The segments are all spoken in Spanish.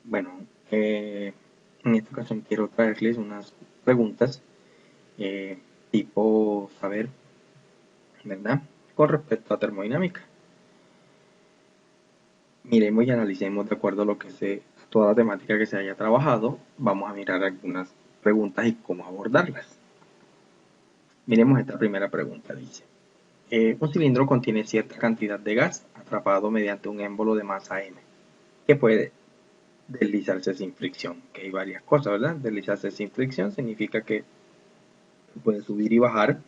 Bueno, en esta ocasión quiero traerles unas preguntas tipo saber, ¿verdad? Con respecto a termodinámica. Miremos y analicemos de acuerdo a lo que toda la temática que se haya trabajado. Vamos a mirar algunas preguntas y cómo abordarlas. Miremos esta primera pregunta, dice. Un cilindro contiene cierta cantidad de gas atrapado mediante un émbolo de masa m, que puede deslizarse sin fricción, que hay varias cosas, ¿verdad? Deslizarse sin fricción significa que puede subir y bajar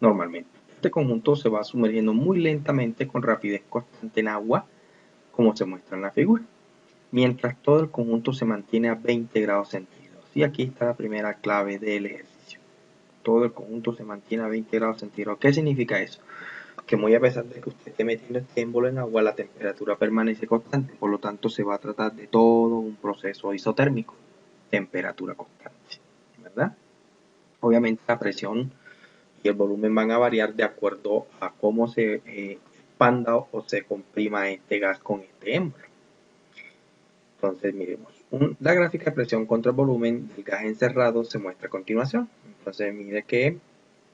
normalmente. Este conjunto se va sumergiendo muy lentamente con rapidez constante en agua, como se muestra en la figura, mientras todo el conjunto se mantiene a 20 grados centígrados. Y aquí está la primera clave del ejercicio. Todo el conjunto se mantiene a 20 grados centígrados. ¿Qué significa eso? Que muy a pesar de que usted esté metiendo este émbolo en agua, la temperatura permanece constante, por lo tanto se va a tratar de todo un proceso isotérmico, temperatura constante, ¿verdad? Obviamente la presión y el volumen van a variar de acuerdo a cómo se expanda o se comprima este gas con este émbolo. Entonces miremos, la gráfica de presión contra el volumen del gas encerrado se muestra a continuación. Entonces mire que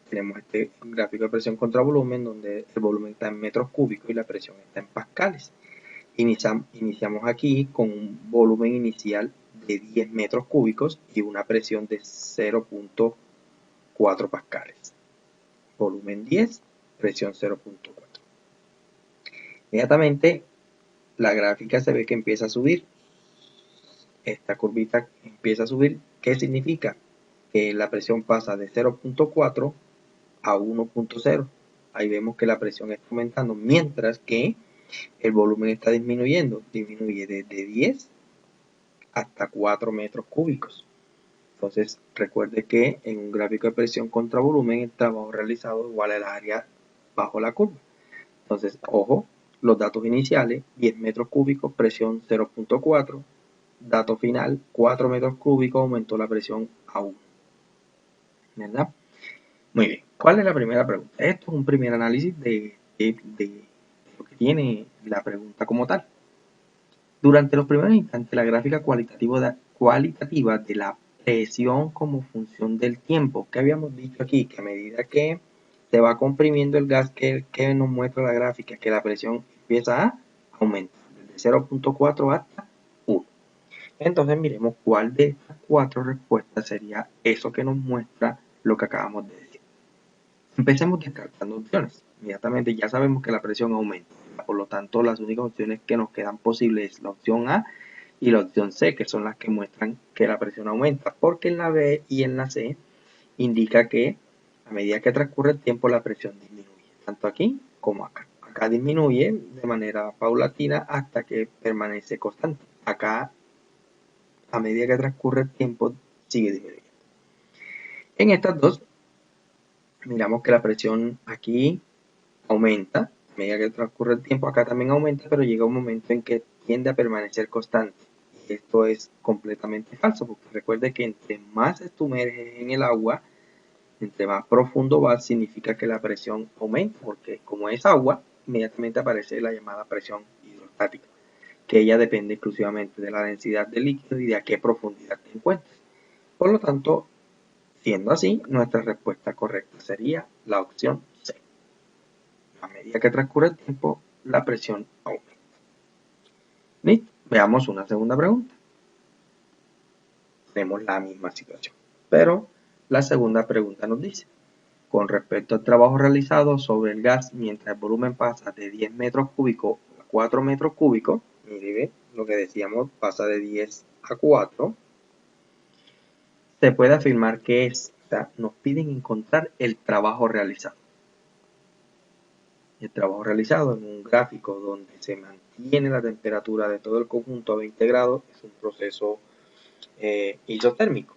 tenemos este gráfico de presión contra volumen donde el volumen está en metros cúbicos y la presión está en pascales. Iniciamos aquí con un volumen inicial de 10 metros cúbicos y una presión de 0.4 pascales. Volumen 10, presión 0.4. Inmediatamente la gráfica se ve que empieza a subir. Esta curvita empieza a subir. ¿Qué significa? Que la presión pasa de 0.4 a 1.0. Ahí vemos que la presión está aumentando, mientras que el volumen está disminuyendo. Disminuye desde 10 hasta 4 metros cúbicos. Entonces, recuerde que en un gráfico de presión contra volumen, el trabajo realizado igual al área bajo la curva. Entonces, ojo, los datos iniciales, 10 metros cúbicos, presión 0.4, dato final, 4 metros cúbicos, aumentó la presión a 1. ¿Verdad? Muy bien, ¿cuál es la primera pregunta? Esto es un primer análisis de lo que tiene la pregunta como tal. Durante los primeros instantes, la gráfica cualitativa de la presión como función del tiempo, que habíamos dicho aquí, que a medida que se va comprimiendo el gas que nos muestra la gráfica, que la presión empieza a aumentar, desde 0.4 hasta 1. Entonces miremos cuál de estas cuatro respuestas sería eso que nos muestra lo que acabamos de decir. Empecemos descartando opciones. Inmediatamente ya sabemos que la presión aumenta. Por lo tanto, las únicas opciones que nos quedan posibles es la opción A y la opción C, que son las que muestran que la presión aumenta, porque en la B y en la C indica que a medida que transcurre el tiempo la presión disminuye, tanto aquí como acá. Acá disminuye de manera paulatina hasta que permanece constante. Acá, a medida que transcurre el tiempo, sigue disminuyendo. En estas dos, miramos que la presión aquí aumenta a medida que transcurre el tiempo. Acá también aumenta, pero llega un momento en que tiende a permanecer constante. Y esto es completamente falso, porque recuerde que entre más se sumerge en el agua, entre más profundo va, significa que la presión aumenta, porque como es agua, inmediatamente aparece la llamada presión hidrostática, que ella depende exclusivamente de la densidad del líquido y de a qué profundidad te encuentres. Por lo tanto, siendo así, nuestra respuesta correcta sería la opción C. A medida que transcurre el tiempo, la presión aumenta. ¿Listo? Veamos una segunda pregunta. Tenemos la misma situación, pero la segunda pregunta nos dice, con respecto al trabajo realizado sobre el gas mientras el volumen pasa de 10 metros cúbicos a 4 metros cúbicos, mire lo que decíamos, pasa de 10 a 4, se puede afirmar que nos piden encontrar el trabajo realizado. El trabajo realizado en un gráfico donde se mantiene la temperatura de todo el conjunto a 20 grados es un proceso isotérmico.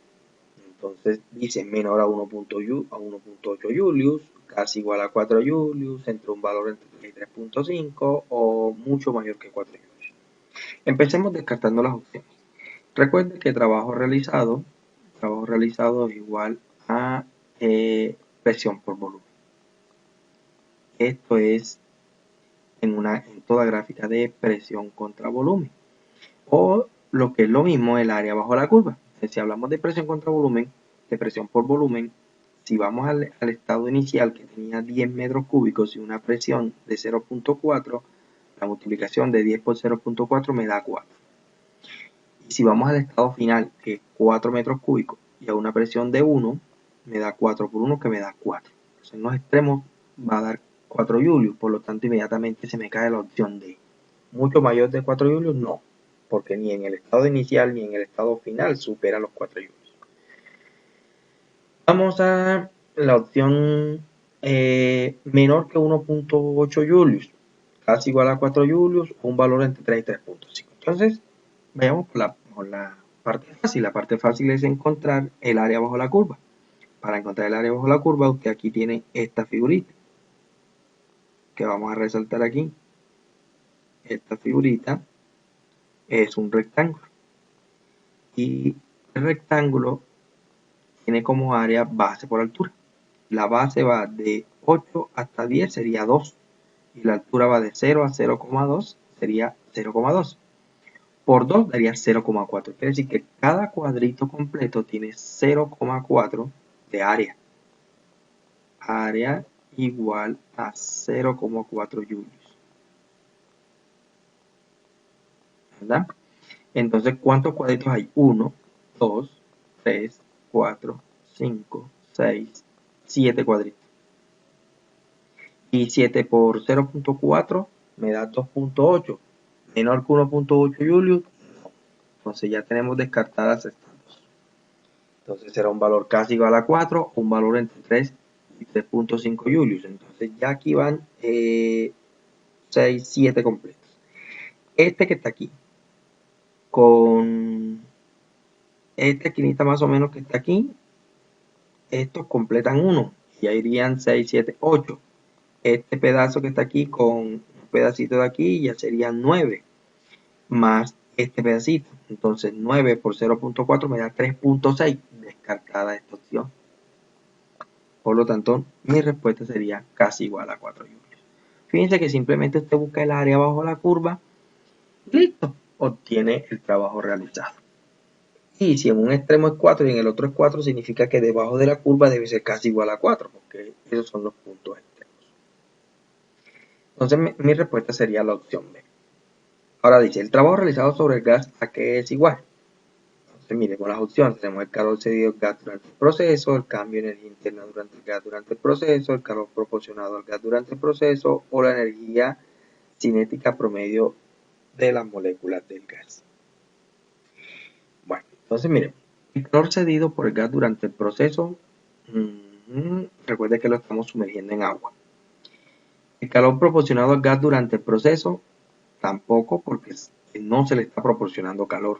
Entonces dice menor a 1.8 Julius, casi igual a 4 Julius, entre un valor entre 3 y 3.5 o mucho mayor que 4 Julius. Empecemos descartando las opciones. Recuerden que trabajo realizado es igual a presión por volumen. Esto es en toda gráfica de presión contra volumen. O lo que es lo mismo el área bajo la curva. Si hablamos de presión contra volumen, de presión por volumen, si vamos al estado inicial que tenía 10 metros cúbicos y una presión de 0.4, la multiplicación de 10 por 0.4 me da 4. Y si vamos al estado final, que es 4 metros cúbicos, y a una presión de 1, me da 4 por 1, que me da 4. Entonces en los extremos va a dar 4 julios, por lo tanto inmediatamente se me cae la opción D. Mucho mayor de 4 julios, no, porque ni en el estado inicial ni en el estado final supera los 4 julios. Vamos a la opción menor que 1.8 julios, casi igual a 4 julios, un valor entre 3 y 3.5. Entonces, vayamos por la parte fácil. La parte fácil es encontrar el área bajo la curva. Para encontrar el área bajo la curva, usted aquí tiene esta figurita, que vamos a resaltar aquí. Esta figurita es un rectángulo. Y el rectángulo tiene como área base por altura. La base va de 8 hasta 10, sería 2. Y la altura va de 0 a 0,2, sería 0,2. Por 2 daría 0,4. Quiere decir que cada cuadrito completo tiene 0,4 de área. Área igual a 0,4 julios. ¿Verdad? Entonces, ¿cuántos cuadritos hay? 1, 2, 3, 4, 5, 6, 7 cuadritos. Y 7 por 0.4 me da 2.8. Menor que 1.8 julios. Entonces ya tenemos descartadas estas dos. Entonces será un valor casi igual a 4, un valor entre 3 y 3.5 julios. Entonces ya aquí van 6, 7 completos. Este que está aquí, con esta esquinita más o menos que está aquí, estos completan 1. Ya irían 6, 7, 8. Este pedazo que está aquí con un pedacito de aquí ya serían 9. Más este pedacito. Entonces 9 por 0.4 me da 3.6. Descartada esta opción. Por lo tanto, mi respuesta sería casi igual a 4 julios. Fíjense que simplemente usted busca el área bajo la curva y listo, obtiene el trabajo realizado. Y si en un extremo es 4 y en el otro es 4, significa que debajo de la curva debe ser casi igual a 4, porque esos son los puntos extremos. Entonces mi respuesta sería la opción B. Ahora dice, el trabajo realizado sobre el gas, ¿a qué es igual? Entonces, mire, con las opciones tenemos el calor cedido al gas durante el proceso, el cambio de energía interna durante el gas durante el proceso, el calor proporcionado al gas durante el proceso o la energía cinética promedio de las moléculas del gas. Bueno, entonces miren, el calor cedido por el gas durante el proceso, recuerde que lo estamos sumergiendo en agua. El calor proporcionado al gas durante el proceso, tampoco, porque no se le está proporcionando calor.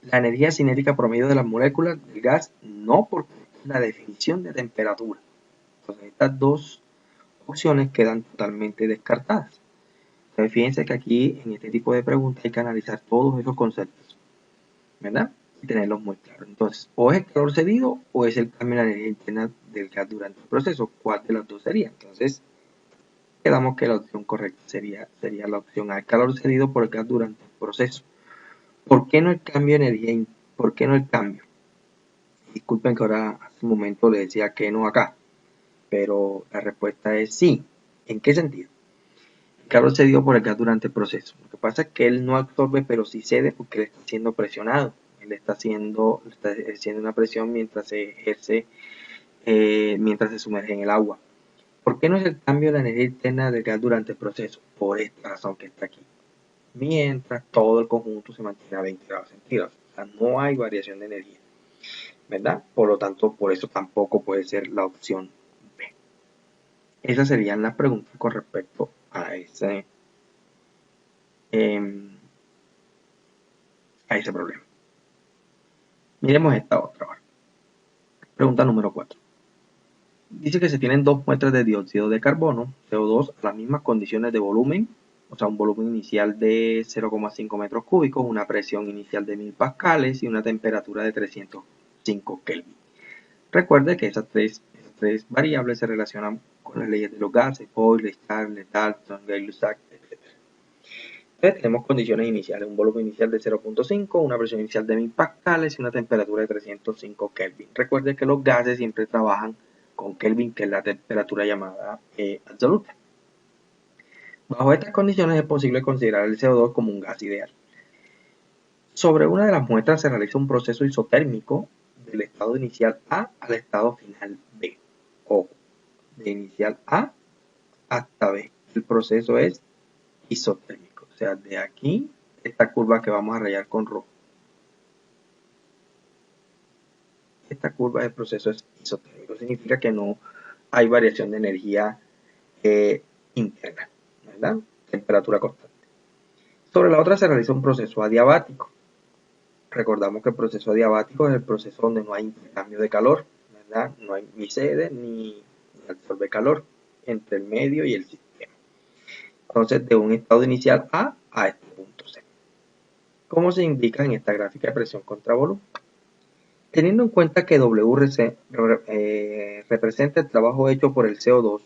La energía cinética promedio de las moléculas del gas, no, porque es la definición de temperatura. Entonces estas dos opciones quedan totalmente descartadas. Entonces fíjense que aquí en este tipo de preguntas hay que analizar todos esos conceptos, ¿verdad? Y tenerlos muy claros. Entonces, o es el calor cedido o es el cambio en la energía interna del gas durante el proceso. ¿Cuál de las dos sería? Entonces, quedamos que la opción correcta sería la opción A, el calor cedido por el gas durante el proceso. ¿Por qué no el cambio de energía? ¿Por qué no el cambio? Disculpen que ahora hace un momento le decía que no acá, pero la respuesta es sí. ¿En qué sentido? El calor cedido por el gas durante el proceso. Lo que pasa es que él no absorbe, pero sí cede porque él está siendo presionado. Él está haciendo una presión mientras se ejerce, mientras se sumerge en el agua. ¿Por qué no es el cambio de la energía interna del gas durante el proceso? Por esta razón que está aquí. Mientras todo el conjunto se mantiene a 20 grados centígrados. O sea, no hay variación de energía, ¿verdad? Por lo tanto, por eso tampoco puede ser la opción B. Esas serían las preguntas con respecto a ese problema. Miremos esta otra ahora. Pregunta número 4. Dice que se tienen dos muestras de dióxido de carbono, CO2, a las mismas condiciones de volumen, o sea, un volumen inicial de 0,5 metros cúbicos, una presión inicial de 1000 pascales y una temperatura de 305 Kelvin. Recuerde que esas tres variables se relacionan con las leyes de los gases, Boyle, Stark, Dalton, Gay-Lussac, etc. Entonces tenemos condiciones iniciales, un volumen inicial de 0.5, una presión inicial de 1000 pascales y una temperatura de 305 Kelvin. Recuerde que los gases siempre trabajan con Kelvin, que es la temperatura llamada absoluta. Bajo estas condiciones es posible considerar el CO2 como un gas ideal. Sobre una de las muestras se realiza un proceso isotérmico del estado inicial A al estado final B. Ojo, de inicial A hasta B. El proceso es isotérmico, o sea, de aquí, esta curva que vamos a rayar con rojo. Esta curva del proceso es isotérmico, significa que no hay variación de energía interna, ¿verdad? Temperatura constante. Sobre la otra se realiza un proceso adiabático. Recordamos que el proceso adiabático es el proceso donde no hay intercambio de calor, ¿verdad? No hay ni cede ni absorbe calor entre el medio y el sistema. Entonces, de un estado inicial A a este punto C. ¿Cómo se indica en esta gráfica de presión contra volumen? Teniendo en cuenta que W representa el trabajo hecho por el CO2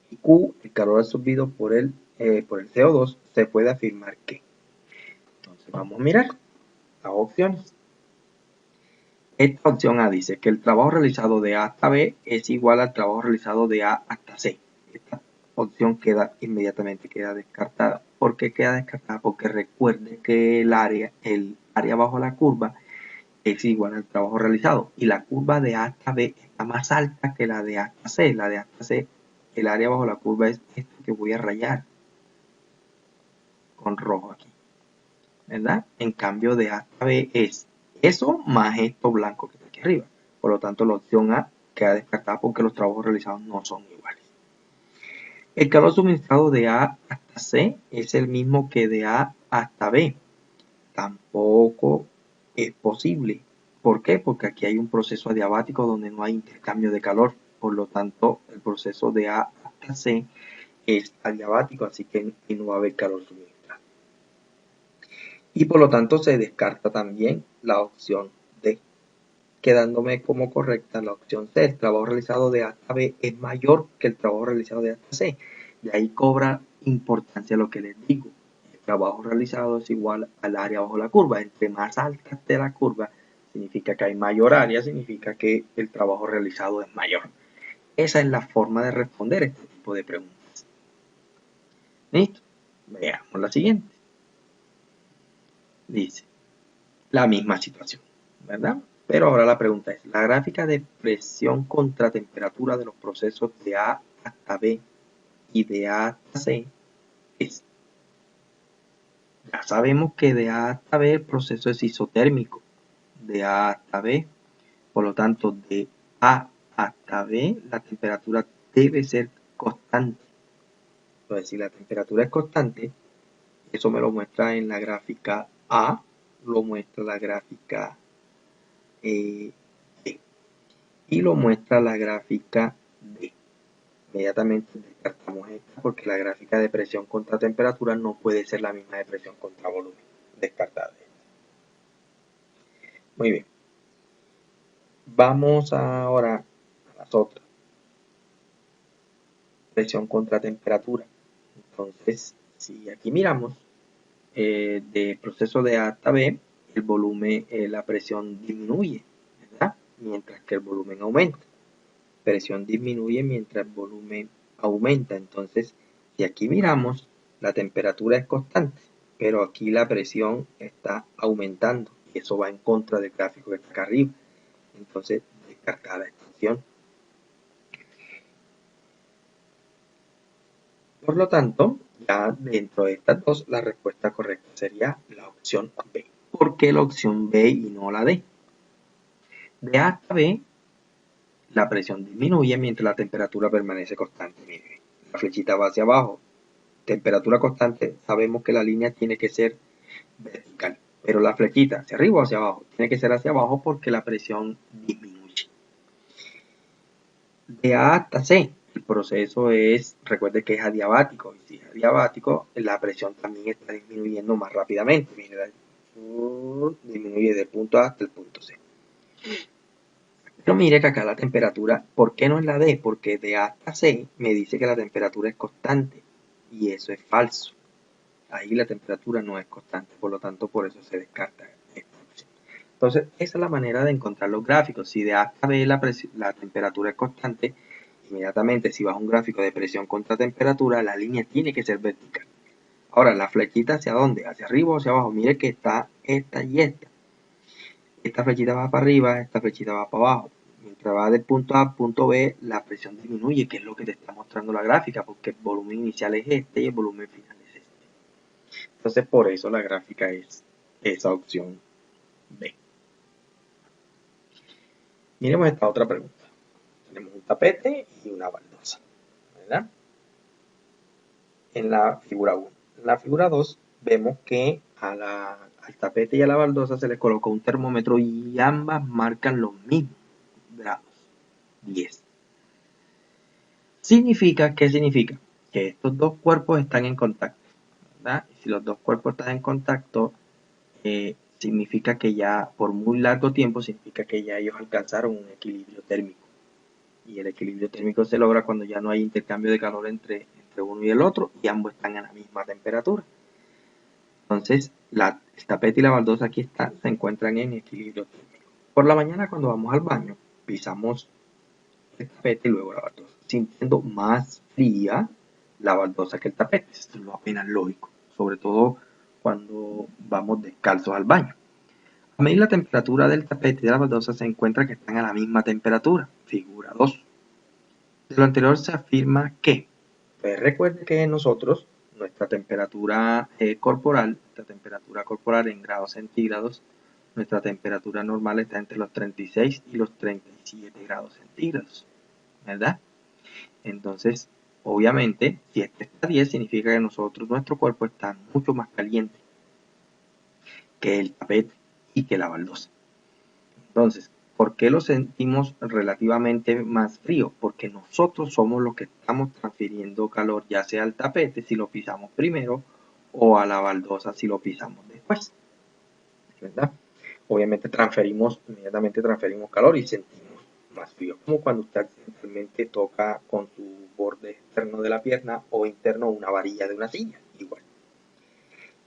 y Q el calor absorbido por el CO2, se puede afirmar que. Entonces vamos a mirar las opciones. Esta opción A dice que el trabajo realizado de A hasta B es igual al trabajo realizado de A hasta C. Esta opción inmediatamente queda descartada. ¿Por qué queda descartada? Porque recuerde que el área bajo la curva es igual al trabajo realizado y la curva de A hasta B está más alta que la de A hasta C. La de A hasta C, el área bajo la curva es esto que voy a rayar con rojo aquí, ¿verdad? En cambio de A hasta B es eso más esto blanco que está aquí arriba. Por lo tanto, la opción A queda descartada porque los trabajos realizados no son iguales. El calor suministrado de A hasta C es el mismo que de A hasta B. Tampoco es posible. ¿Por qué? Porque aquí hay un proceso adiabático donde no hay intercambio de calor. Por lo tanto, el proceso de A hasta C es adiabático, así que no va a haber calor suministrado. Y por lo tanto se descarta también la opción D, quedándome como correcta la opción C. El trabajo realizado de A hasta B es mayor que el trabajo realizado de A hasta C. Y ahí cobra importancia lo que les digo. El trabajo realizado es igual al área bajo la curva. Entre más alta esté la curva, significa que hay mayor área, significa que el trabajo realizado es mayor. Esa es la forma de responder este tipo de preguntas. ¿Listo? Veamos la siguiente. Dice, la misma situación, ¿verdad? Pero ahora la pregunta es, la gráfica de presión contra temperatura de los procesos de A hasta B y de A hasta C es. Ya sabemos que de A hasta B el proceso es isotérmico, de A hasta B, por lo tanto de A hasta B la temperatura debe ser constante. Entonces, si la temperatura es constante, eso me lo muestra en la gráfica A, lo muestra la gráfica B y lo muestra la gráfica D. Inmediatamente descartamos esta porque la gráfica de presión contra temperatura no puede ser la misma de presión contra volumen. Descartada. Muy bien. Vamos ahora a las otras. Presión contra temperatura. Entonces, si aquí miramos, de proceso de A hasta B, el volumen, la presión disminuye, ¿verdad? Mientras que el volumen aumenta. Presión disminuye mientras el volumen aumenta. Entonces, si aquí miramos, la temperatura es constante, pero aquí la presión está aumentando y eso va en contra del gráfico que está acá arriba. Entonces, descartada esta opción. Por lo tanto, ya dentro de estas dos, la respuesta correcta sería la opción B. ¿Por qué la opción B y no la D? De A hasta B, la presión disminuye mientras la temperatura permanece constante. Miren, la flechita va hacia abajo. Temperatura constante, sabemos que la línea tiene que ser vertical, pero la flechita hacia arriba o hacia abajo tiene que ser hacia abajo porque la presión disminuye. De A hasta C, el proceso es, recuerde que es adiabático, y si es adiabático, la presión también está disminuyendo más rápidamente. Miren, disminuye del punto A hasta el punto C. Pero mire que acá la temperatura, ¿por qué no es la D? Porque de A hasta C me dice que la temperatura es constante. y eso es falso. Ahí la temperatura no es constante, por lo tanto por eso se descarta esta opción. Entonces esa es la manera de encontrar los gráficos. Si de A hasta B la temperatura es constante, inmediatamente si vas a un gráfico de presión contra temperatura, la línea tiene que ser vertical. Ahora la flechita hacia dónde, hacia arriba o hacia abajo, mire que está esta y esta. Esta flechita va para arriba, esta flechita va para abajo. Mientras va del punto A al punto B, la presión disminuye, que es lo que te está mostrando la gráfica, porque el volumen inicial es este y el volumen final es este. Entonces por eso la gráfica es esa opción B. Miremos esta otra pregunta. Tenemos un tapete y una baldosa, ¿verdad? En la figura 1. En la figura 2 vemos que al tapete y a la baldosa se les colocó un termómetro y ambas marcan los mismos grados, 10. ¿Qué significa? Que estos dos cuerpos están en contacto, ¿verdad? Y si los dos cuerpos están en contacto, significa que ya por muy largo tiempo, significa que ya ellos alcanzaron un equilibrio térmico. Y el equilibrio térmico se logra cuando ya no hay intercambio de calor entre uno y el otro y ambos están a la misma temperatura. Entonces, el tapete y la baldosa aquí se encuentran en equilibrio térmico. Por la mañana cuando vamos al baño, pisamos el tapete y luego la baldosa, sintiendo más fría la baldosa que el tapete. Esto es lo apenas lógico, sobre todo cuando vamos descalzos al baño. A medir la temperatura del tapete y de la baldosa se encuentra que están a la misma temperatura, figura 2. De lo anterior se afirma que, pues recuerde que nosotros, nuestra temperatura corporal en grados centígrados, nuestra temperatura normal está entre los 36 y los 37 grados centígrados, ¿verdad? Entonces, obviamente, si este está a 10, significa que nuestro cuerpo está mucho más caliente que el tapete y que la baldosa. Entonces, ¿por qué lo sentimos relativamente más frío? Porque nosotros somos los que estamos transfiriendo calor, ya sea al tapete si lo pisamos primero o a la baldosa si lo pisamos después, ¿verdad? Obviamente inmediatamente transferimos calor y sentimos más frío, como cuando usted accidentalmente toca con su borde externo de la pierna o interno una varilla de una silla, igual.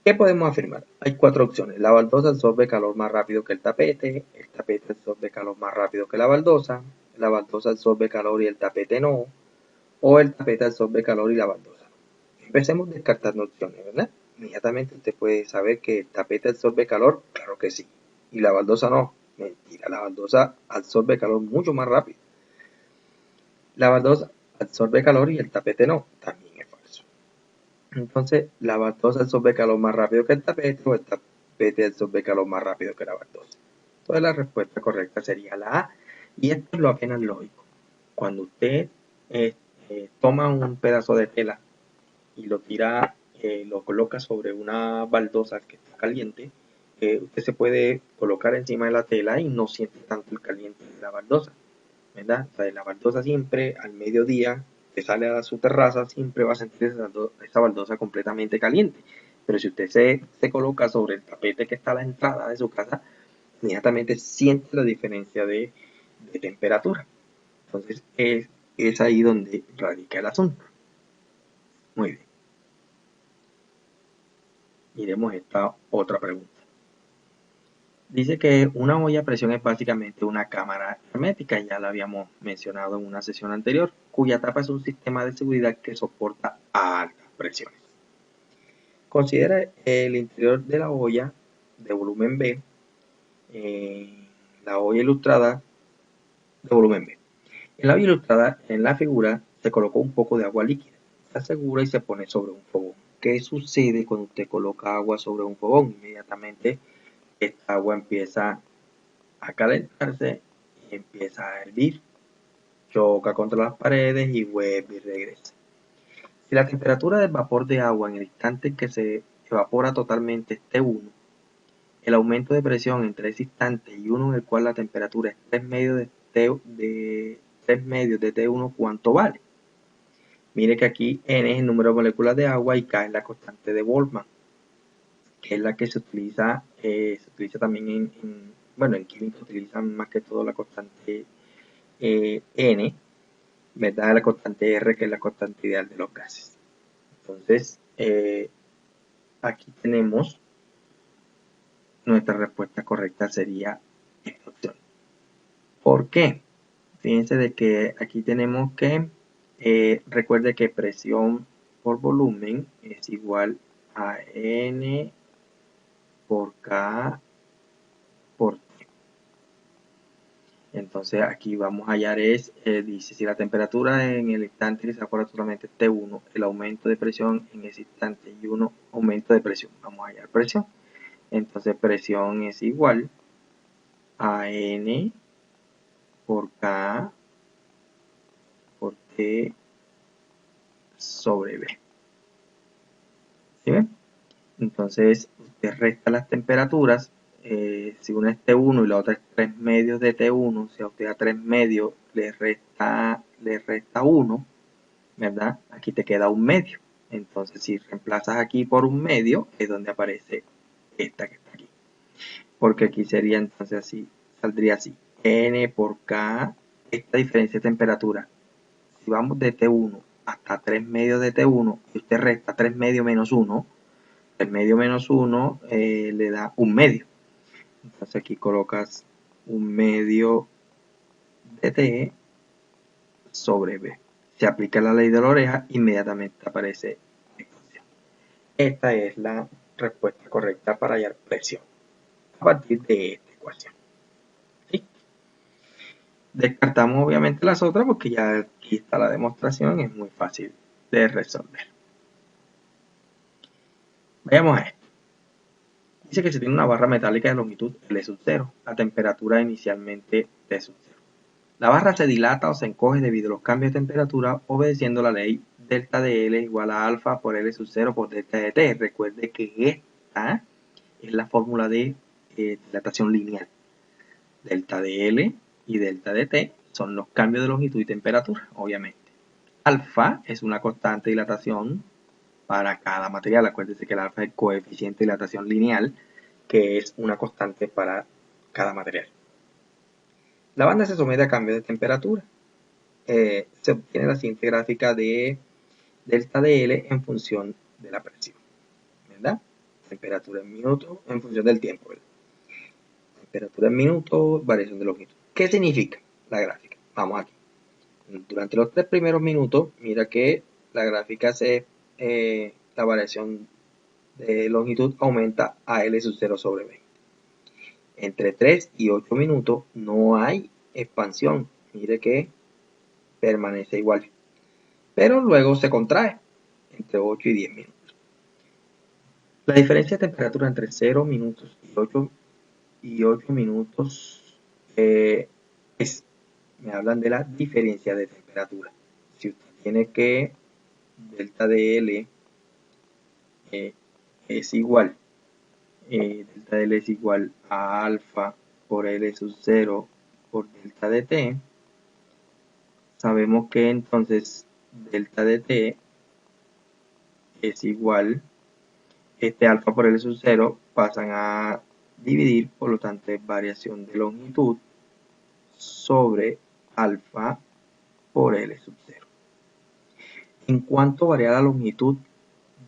¿Qué podemos afirmar? Hay 4 opciones. La baldosa absorbe calor más rápido que el tapete absorbe calor más rápido que la baldosa absorbe calor y el tapete no, o el tapete absorbe calor y la baldosa no. Empecemos descartando opciones, ¿verdad? Inmediatamente usted puede saber que el tapete absorbe calor, claro que sí, y la baldosa no, mentira, la baldosa absorbe calor mucho más rápido. La baldosa absorbe calor y el tapete no, también es falso. Entonces, la baldosa absorbe calor más rápido que el tapete o el tapete absorbe calor más rápido que la baldosa. Entonces, la respuesta correcta sería la A. Y esto es lo apenas lógico. Cuando usted toma un pedazo de tela y lo tira, lo coloca sobre una baldosa que está caliente, usted se puede colocar encima de la tela y no siente tanto el caliente de la baldosa, ¿verdad? O sea, la baldosa siempre al mediodía que sale a su terraza siempre va a sentir esa baldosa completamente caliente. Pero si usted se coloca sobre el tapete que está a la entrada de su casa, inmediatamente siente la diferencia de temperatura. Entonces es ahí donde radica el asunto. Muy bien. Miremos esta otra pregunta. Dice que una olla a presión es básicamente una cámara hermética, ya la habíamos mencionado en una sesión anterior, cuya tapa es un sistema de seguridad que soporta altas presiones. Considera el interior de la olla de volumen B, la olla ilustrada de volumen B. En la olla ilustrada, en la figura, se colocó un poco de agua líquida. Se asegura y se pone sobre un fogón. ¿Qué sucede cuando usted coloca agua sobre un fogón? Inmediatamente esta agua empieza a calentarse y empieza a hervir. Choca contra las paredes y vuelve y regresa. Si la temperatura del vapor de agua en el instante en que se evapora totalmente es T1, el aumento de presión entre ese instante y uno en el cual la temperatura es 3 medios de 3 medios de T1, ¿cuánto vale? Mire que aquí N es el número de moléculas de agua y K es la constante de Boltzmann, que es la que se utiliza también en química utilizan más que todo la constante N, ¿verdad? La constante R, que es la constante ideal de los gases. Entonces, aquí tenemos nuestra respuesta correcta sería esta opción. ¿Por qué? Fíjense de que aquí tenemos que, recuerde que presión por volumen es igual a N por K por T. Entonces aquí vamos a hallar dice, si la temperatura en el instante que se acuerda solamente T1, el aumento de presión en ese instante y 1 aumento de presión. Vamos a hallar presión. Entonces presión es igual a N por K por T sobre B. ¿Sí ven? Entonces usted resta las temperaturas. Si una es T1 y la otra es 3 medios de T1, si a usted a 3 medios le resta 1, ¿verdad? Aquí te queda un medio. Entonces si reemplazas aquí por un medio, es donde aparece esta que está aquí. Porque aquí sería entonces así, saldría así. N por K, esta diferencia de temperatura. Si vamos de T1 hasta 3 medios de T1 y usted resta 3 medios menos 1, el medio menos 1 le da un medio. Entonces aquí colocas un medio de T sobre B. Se aplica la ley de la oreja, inmediatamente aparece esta opción. Esta es la respuesta correcta para hallar presión a partir de esta ecuación. ¿Sí? Descartamos obviamente las otras porque ya aquí está la demostración, es muy fácil de resolver. Veamos esto. Dice que se tiene una barra metálica de longitud L sub 0, a temperatura inicialmente T sub 0. La barra se dilata o se encoge debido a los cambios de temperatura obedeciendo la ley delta de L igual a alfa por L sub 0 por delta de T. Recuerde que esta es la fórmula de dilatación lineal. Delta de L y delta de T son los cambios de longitud y temperatura, obviamente. Alfa es una constante de dilatación para cada material. Acuérdense que el alfa es el coeficiente de dilatación lineal, que es una constante para cada material. La banda se somete a cambios de temperatura. Se obtiene la siguiente gráfica de delta de L en función de la presión, ¿verdad? Temperatura en minutos en función del tiempo, ¿verdad? Temperatura en minutos, variación de longitud. ¿Qué significa la gráfica? Vamos aquí. Durante los 3 primeros minutos, mira que la gráfica la variación de longitud aumenta a L sub 0 sobre 20. Entre 3 y 8 minutos no hay expansión. Mire que permanece igual. Pero luego se contrae entre 8 y 10 minutos. La diferencia de temperatura entre 0 minutos y 8 minutos me hablan de la diferencia de temperatura. Si usted tiene que delta de L es igual, delta de L es igual a alfa por L sub 0 por delta de T, sabemos que entonces delta de T es igual, este alfa por L sub 0 pasan a dividir, por lo tanto es variación de longitud sobre alfa por L sub 0. ¿En cuánto varía la longitud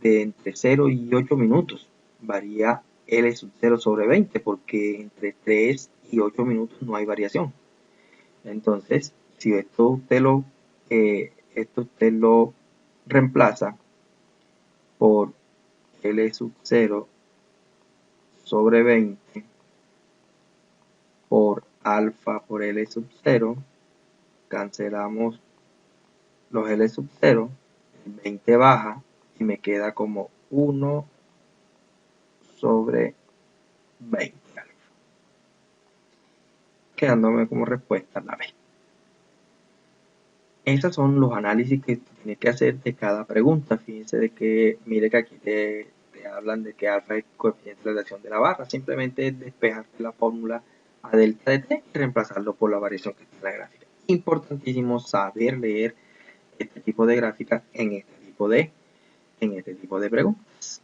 de entre 0 y 8 minutos? Varía L sub 0 sobre 20 porque entre 3 y 8 minutos no hay variación. Entonces, si esto usted lo reemplaza por L sub 0 sobre 20 por alfa por L sub 0, cancelamos los L sub 0, el 20 baja y me queda como 1 sobre 20 alfa, quedándome como respuesta la B. Esos son los análisis que tienes que hacer de cada pregunta. Fíjense de que, mire que aquí te hablan de que alfa es el coeficiente de dilatación de la barra. Simplemente es despejar la fórmula a delta de T y reemplazarlo por la variación que está en la gráfica. Importantísimo saber leer este tipo de gráficas en este tipo de preguntas.